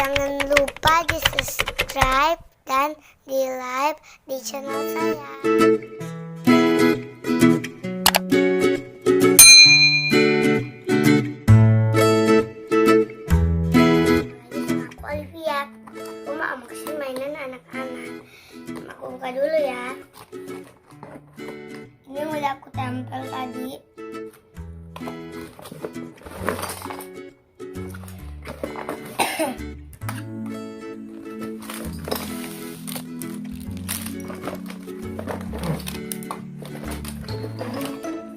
Jangan lupa di subscribe dan di like di channel saya. Aku Olivia. Aku mau unboxing mainan anak-anak. Aku buka dulu ya. Ini udah aku tempel tadi.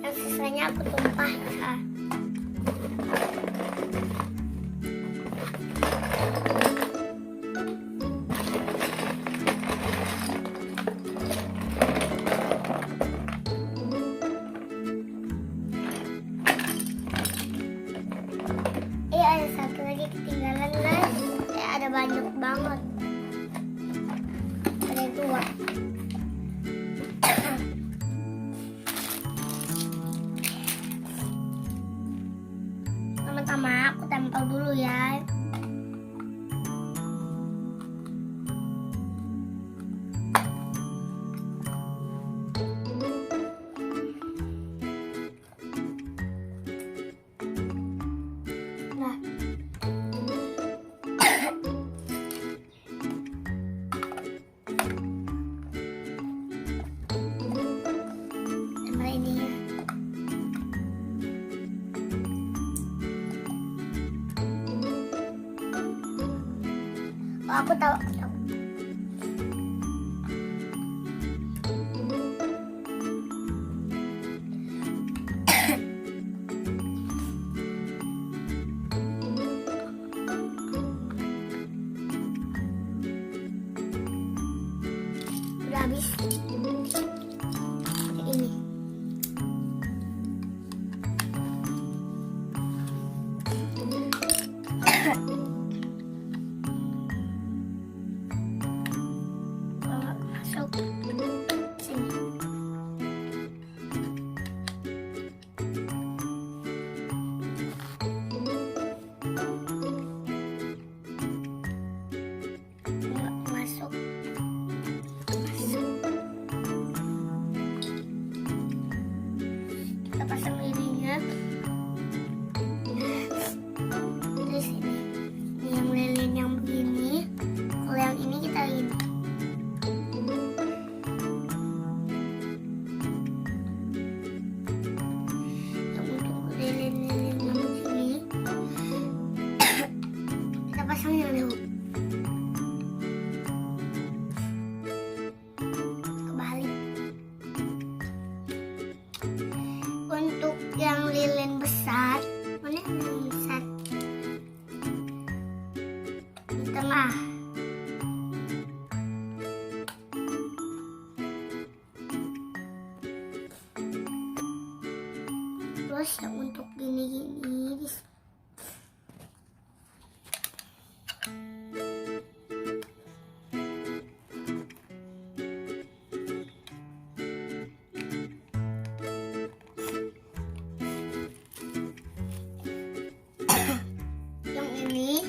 Yang sisanya aku tumpah ya. Ada satu lagi ketinggalan guys. Ada banyak banget. Ada dua. Pertama aku tempel dulu ya. Nah. Tempel ini ya. Oh, aku tahu. Udah habis. Ini. Masuk sini. Masuk. Kita pasang lilinya. Terus ini yang lilin yang begini. Kalau yang ini kita ini. Yang untuk lilin-lilin yang begini kita pasang yang dulu. Kebalik. Untuk yang lilin besar, mana yang lilin besar? Di tengah. Terus yang untuk gini-gini di yang ini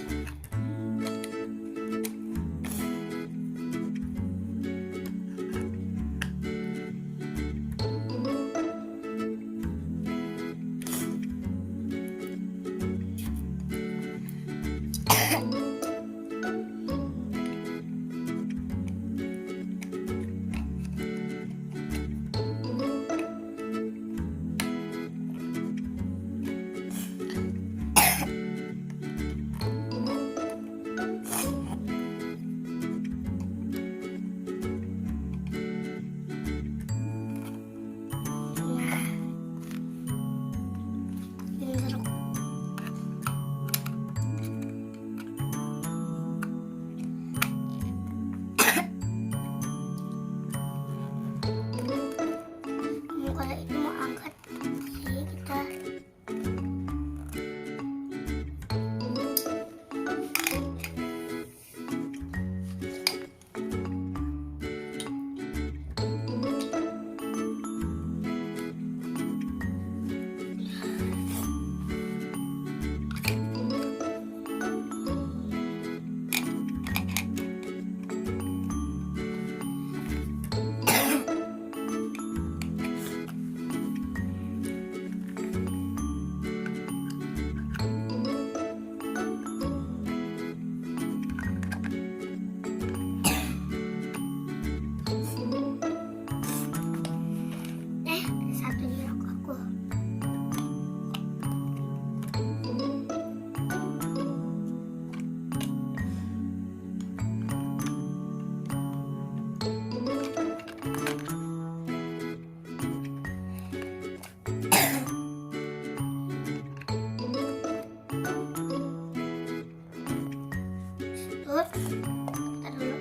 satu. Kita dulu.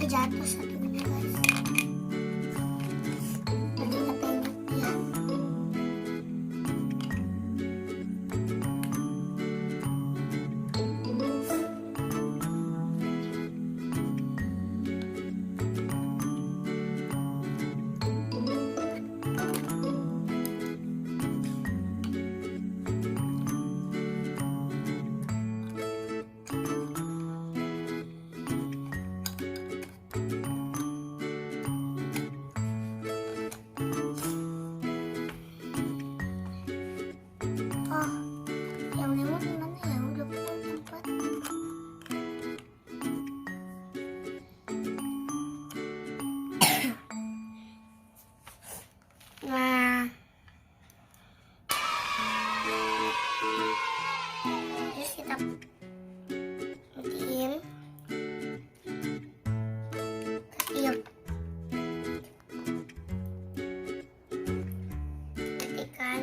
Jatuh satunya guys. Nanti kita penyet ya. Oh, yang lemon gimana ya? Udah punya tempat. Nah, terus kita bikin ketiup. Ketikan.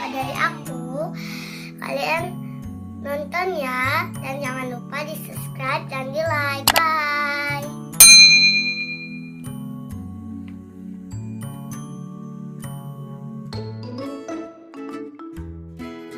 Dari aku, kalian nonton ya, dan jangan lupa di subscribe dan di like. Bye.